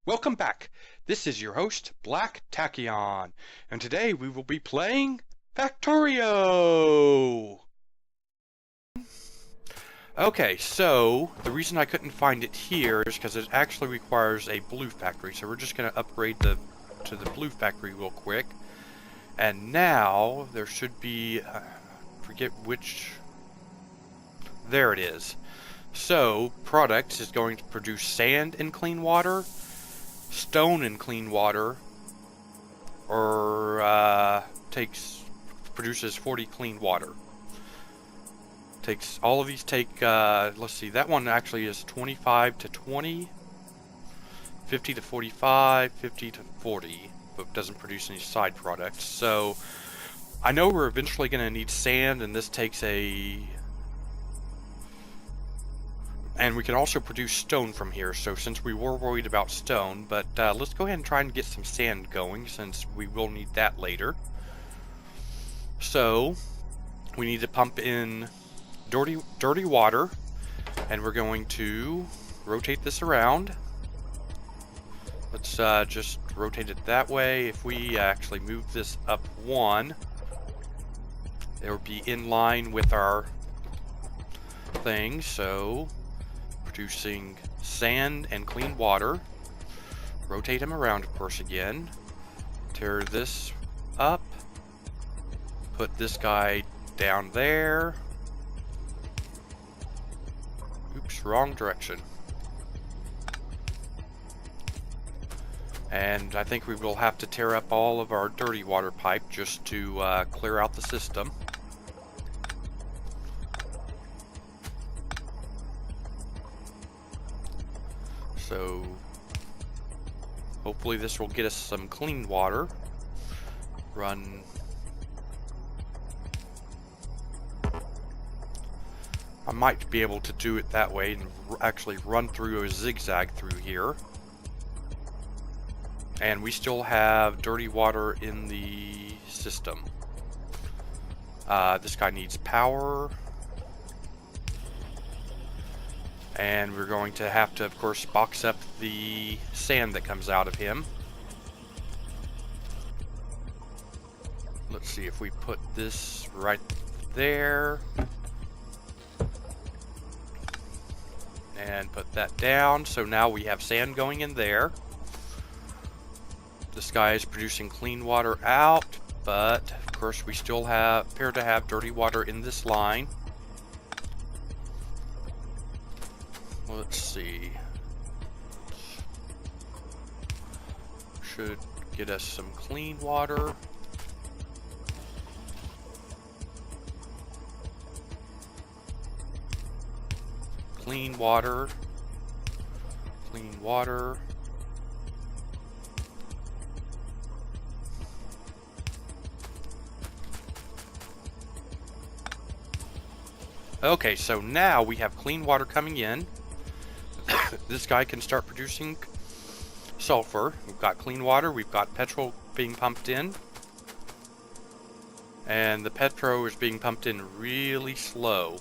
Welcome back. This is your host, Black Tachyon, and today we will be playing Factorio! Okay, so the reason I couldn't find it here is because it actually requires a blue factory, so we're just going to upgrade to the blue factory real quick. And now there should be, forget which, there it is. So, products is going to produce sand and clean water, stone and clean water, or produces 40 clean water. Takes all of these let's see, that one actually is 25 to 20, 50 to 45, 50 to 40, but doesn't produce any side products. So I know we're eventually going to need sand, and this takes and we can also produce stone from here, so since we were worried about stone, but let's go ahead and try and get some sand going, since we will need that later. So, we need to pump in dirty water, and we're going to rotate this around. Let's just rotate it that way. If we actually move this up one, it will be in line with our thing, so producing sand and clean water. Rotate him around, of course, again. Tear this up. Put this guy down there. Oops, wrong direction. And I think we will have to tear up all of our dirty water pipe just to clear out the system. So hopefully this will get us some clean water. Run. I might be able to do it that way and actually run through a zigzag through here. And we still have dirty water in the system. This guy needs power. And we're going to have to, of course, box up the sand that comes out of him. Let's see if we put this right there. And put that down. So now we have sand going in there. This guy is producing clean water out, but of course we still appear to have dirty water in this line. Let's see. Should get us some clean water. Clean water. Clean water. Okay, so now we have clean water coming in. This guy can start producing sulfur. We've got clean water, we've got petrol being pumped in. And the petrol is being pumped in really slow.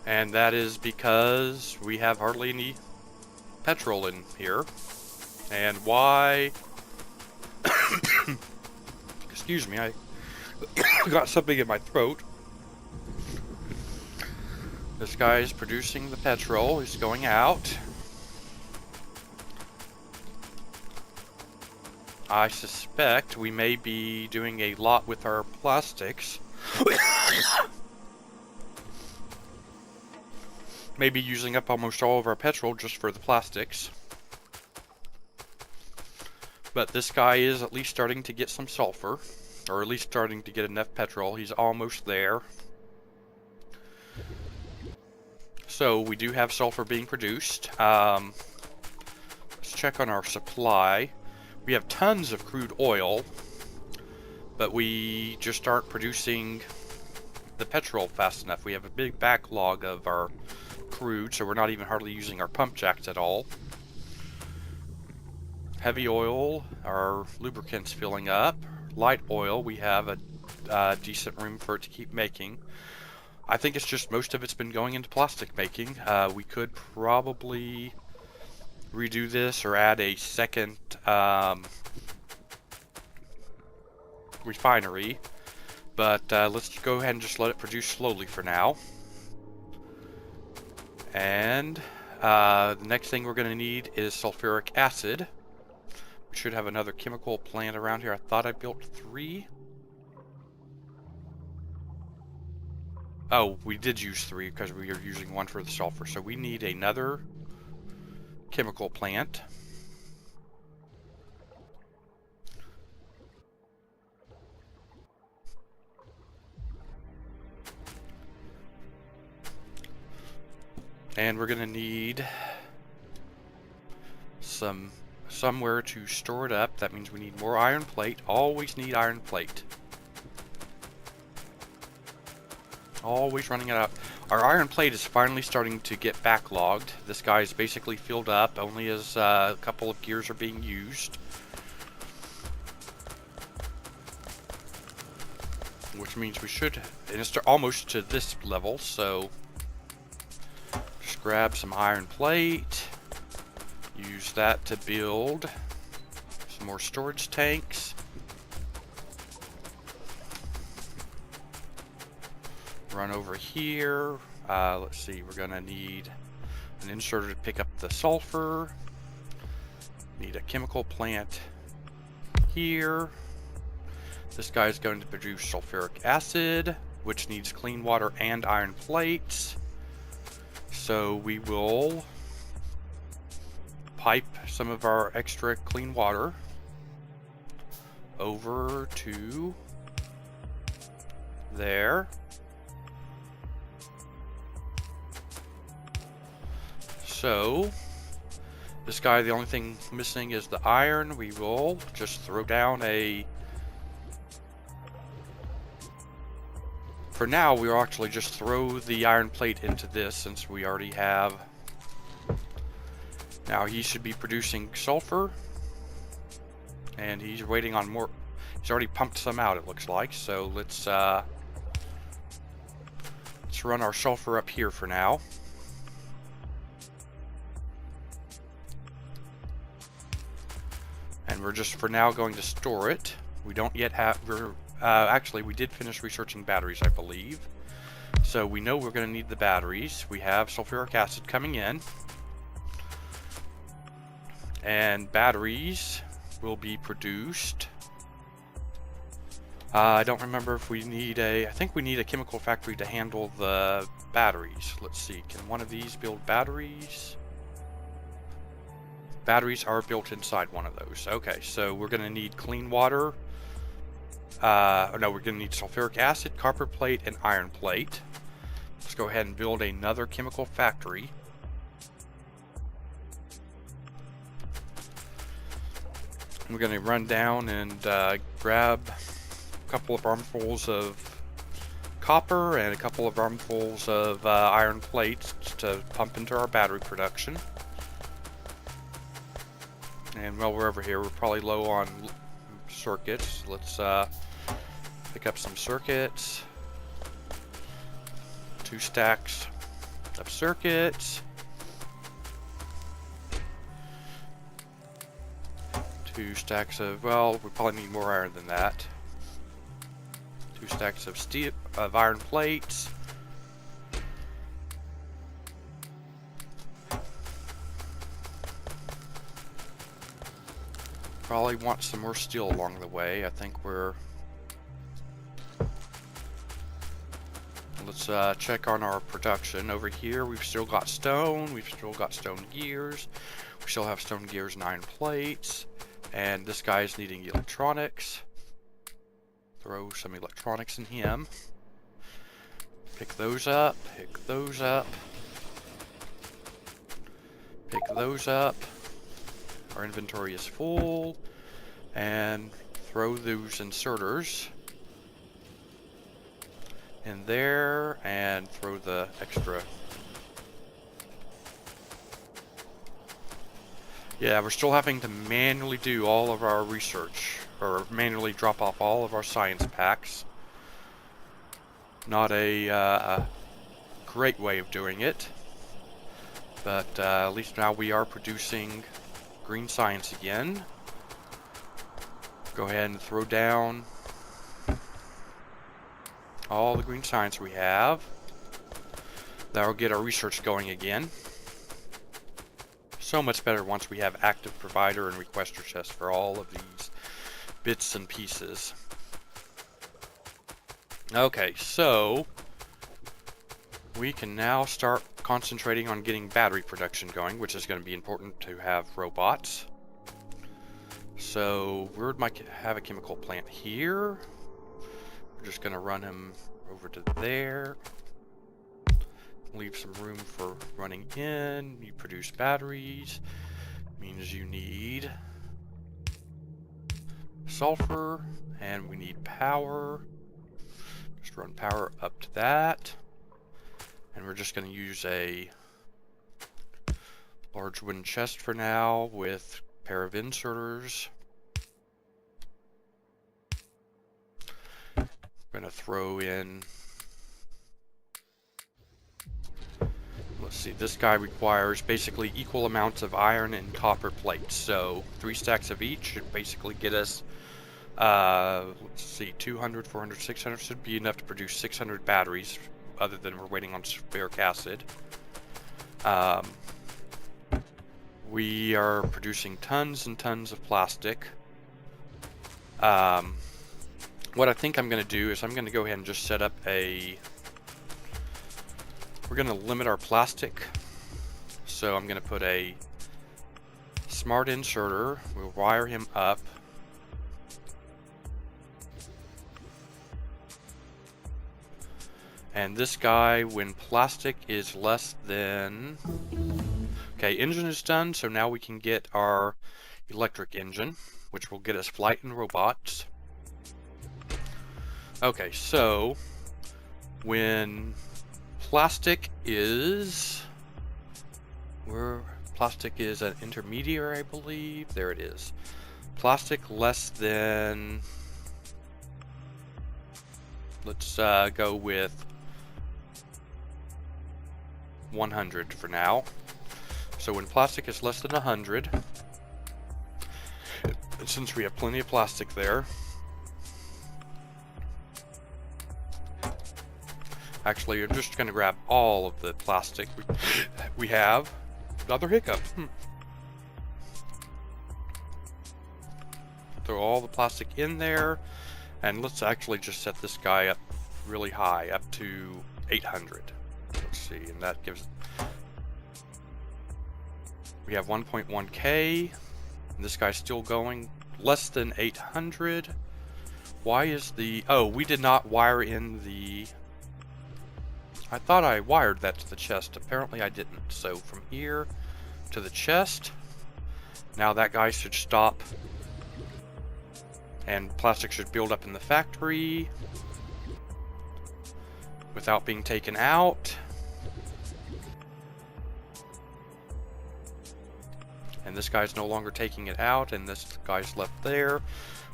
And that is because we have hardly any petrol in here. And why... Excuse me, I got something in my throat. This guy is producing the petrol. He's going out. I suspect we may be doing a lot with our plastics. Maybe using up almost all of our petrol just for the plastics. But this guy is at least starting to get some sulfur. Or at least starting to get enough petrol. He's almost there. So we do have sulfur being produced. Let's check on our supply. We have tons of crude oil, but we just aren't producing the petrol fast enough. We have a big backlog of our crude, so we're not even hardly using our pump jacks at all. Heavy oil, our lubricant's filling up. Light oil, we have a decent room for it to keep making. I think it's just most of it's been going into plastic making. We could probably redo this or add a second refinery, but let's go ahead and just let it produce slowly for now. And the next thing we're going to need is sulfuric acid. We should have another chemical plant around here. I thought I built 3. Oh, we did use 3 because we are using 1 for the sulfur. So we need another chemical plant. And we're going to need somewhere to store it up. That means we need more iron plate. Always need iron plate. Always running it out. Our iron plate is finally starting to get backlogged. This guy is basically filled up, only as a couple of gears are being used. Which means we should, and it's almost to this level, so just grab some iron plate. Use that to build some more storage tanks. Run over here. Let's see, we're gonna need an inserter to pick up the sulfur. Need a chemical plant here. This guy is going to produce sulfuric acid, which needs clean water and iron plates. So we will pipe some of our extra clean water over to there. So this guy, the only thing missing is the iron. We will just throw down a... For now, we'll actually just throw the iron plate into this since we already have... Now he should be producing sulfur. And he's waiting on more... He's already pumped some out, it looks like. So let's run our sulfur up here for now. And we're just for now going to store it. We don't yet have... actually, we did finish researching batteries, I believe. So we know we're going to need the batteries. We have sulfuric acid coming in. And batteries will be produced. I don't remember if we need a... I think we need a chemical factory to handle the batteries. Let's see. Can one of these build batteries? Batteries are built inside one of those. Okay, so we're going to need clean water. No, we're going to need sulfuric acid, copper plate, and iron plate. Let's go ahead and build another chemical factory. We're going to run down and grab a couple of armfuls of copper and a couple of armfuls of iron plates to pump into our battery production. And while we're over here, we're probably low on circuits. Let's pick up some circuits. 2 stacks of circuits. 2 stacks of, well, we probably need more iron than that. 2 stacks of steel, of iron plates. Probably want some more steel along the way. I think we're... Let's check on our production. Over here, we've still got stone. We've still got stone gears. We still have stone gears and iron plates. And this guy's needing electronics. Throw some electronics in him. Pick those up. Pick those up. Pick those up. Our inventory is full, and throw those inserters in there and throw the extra. Yeah, we're still having to manually do all of our research, or manually drop off all of our science packs. Not a great way of doing it. But at least now we are producing green science again. Go ahead and throw down all the green science we have. That'll get our research going again. So much better once we have active provider and requester chests for all of these bits and pieces. Okay, so we can now start concentrating on getting battery production going, which is going to be important to have robots. So we might have a chemical plant here. We're just going to run him over to there. Leave some room for running in. You produce batteries. Means you need sulfur, and we need power. Just run power up to that. And we're just going to use a large wooden chest for now with a pair of inserters. I'm going to throw in, let's see, this guy requires basically equal amounts of iron and copper plates. So 3 stacks of each should basically get us, let's see, 200, 400, 600 should be enough to produce 600 batteries, other than we're waiting on sulfuric acid. We are producing tons and tons of plastic. What I think I'm going to do is I'm going to go ahead and just set up a... We're going to limit our plastic. So I'm going to put a smart inserter. We'll wire him up. And this guy, when plastic is less than... Okay, engine is done, so now we can get our electric engine, which will get us flight and robots. Okay, so when plastic is... Plastic is an intermediary, I believe. There it is. Plastic less than... Let's go with 100 for now. So when plastic is less than 100, and since we have plenty of plastic there, actually I'm just going to grab all of the plastic we have. Another hiccup. Throw all the plastic in there, and let's actually just set this guy up really high, up to 800. Let's see, and that gives... We have 1.1k, and this guy's still going less than 800. Why is the... Oh, we did not wire in the... I thought I wired that to the chest. Apparently I didn't. So from here to the chest, now that guy should stop, and plastic should build up in the factory without being taken out. And this guy's no longer taking it out, and this guy's left there,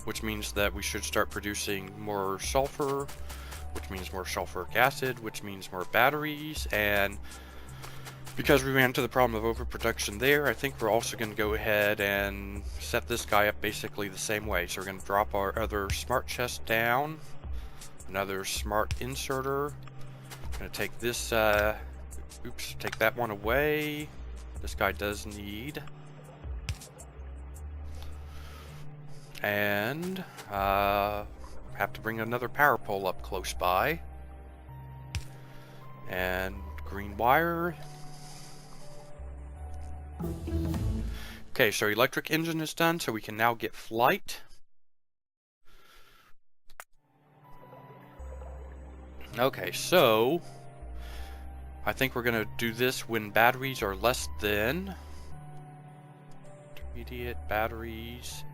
which means that we should start producing more sulfur, which means more sulfuric acid, which means more batteries. And because we ran into the problem of overproduction there, I think we're also going to go ahead and set this guy up basically the same way. So we're going to drop our other smart chest down, another smart inserter. I'm going to take this, take that one away. This guy does need... And have to bring another power pole up close by. And green wire. Okay, so electric engine is done, so we can now get flight. Okay, so I think we're gonna do this when batteries are less than... Intermediate batteries...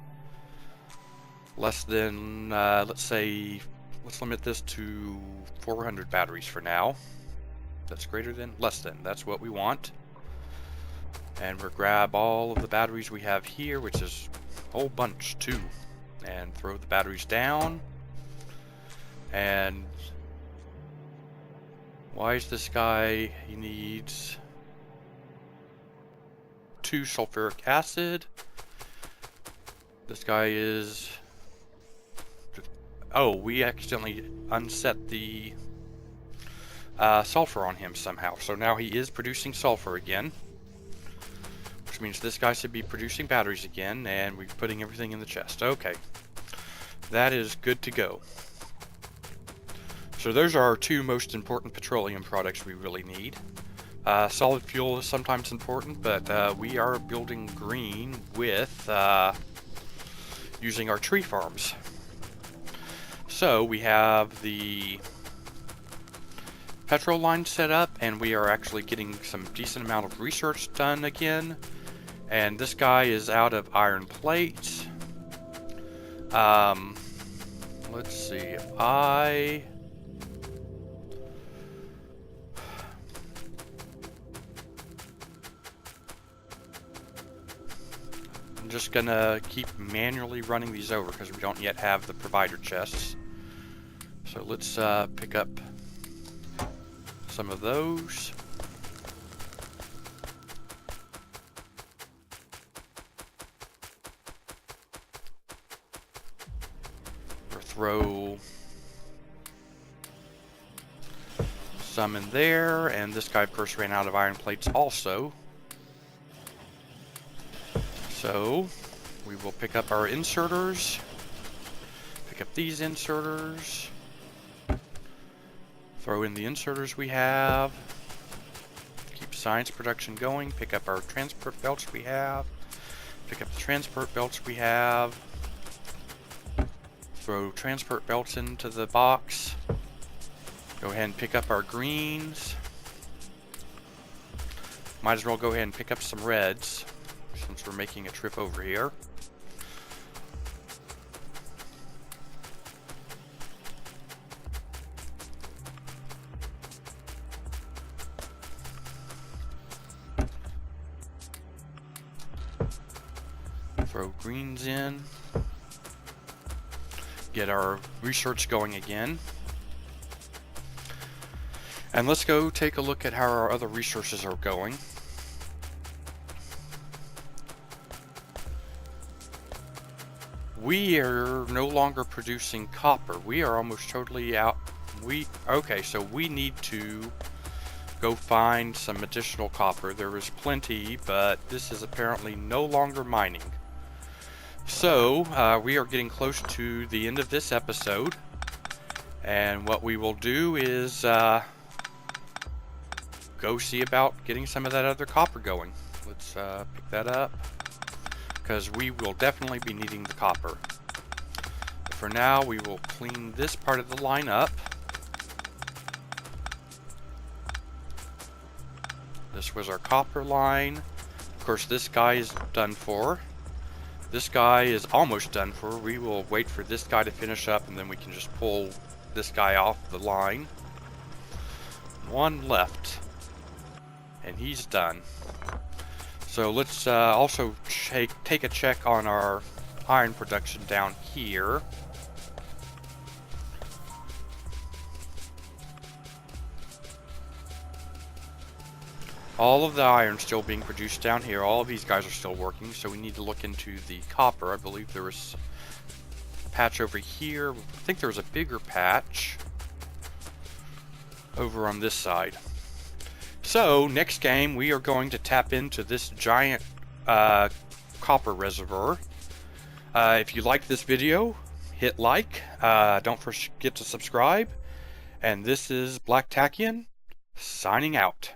Less than, let's say, let's limit this to 400 batteries for now. That's greater than, less than, that's what we want. And we'll grab all of the batteries we have here, which is a whole bunch too, and throw the batteries down. And Why is this guy, he needs 2 sulfuric acid. This guy is, oh, we accidentally unset the sulfur on him somehow. So now he is producing sulfur again, which means this guy should be producing batteries again, and we're putting everything in the chest. Okay, that is good to go. So those are our 2 most important petroleum products we really need. Solid fuel is sometimes important, but we are building green with using our tree farms. So we have the petrol line set up, and we are actually getting some decent amount of research done again. And this guy is out of iron plates. Let's see, if I'm just gonna keep manually running these over because we don't yet have the provider chests. So let's pick up some of those. Or throw some in there, and this guy first ran out of iron plates also. So we will pick up our inserters, pick up these inserters, throw in the inserters we have, keep science production going, pick up our transport belts we have, pick up the transport belts we have, throw transport belts into the box, go ahead and pick up our greens, might as well go ahead and pick up some reds since we're making a trip over here. Throw greens in. Get our research going again. And let's go take a look at how our other resources are going. We are no longer producing copper. We are almost totally out. Okay, so we need to go find some additional copper. There is plenty, but this is apparently no longer mining. So we are getting close to the end of this episode, and what we will do is go see about getting some of that other copper going. Let's pick that up, because we will definitely be needing the copper. But for now, we will clean this part of the line up. This was our copper line. Of course, this guy is done for. This guy is almost done for. We will wait for this guy to finish up, and then we can just pull this guy off the line. One left, and he's done. So let's also take a check on our iron production down here. All of the iron still being produced down here. All of these guys are still working, so we need to look into the copper. I believe there was a patch over here. I think there was a bigger patch over on this side. So next game we are going to tap into this giant copper reservoir. If you like this video, hit like. Don't forget to subscribe. And this is Black Tachyon signing out.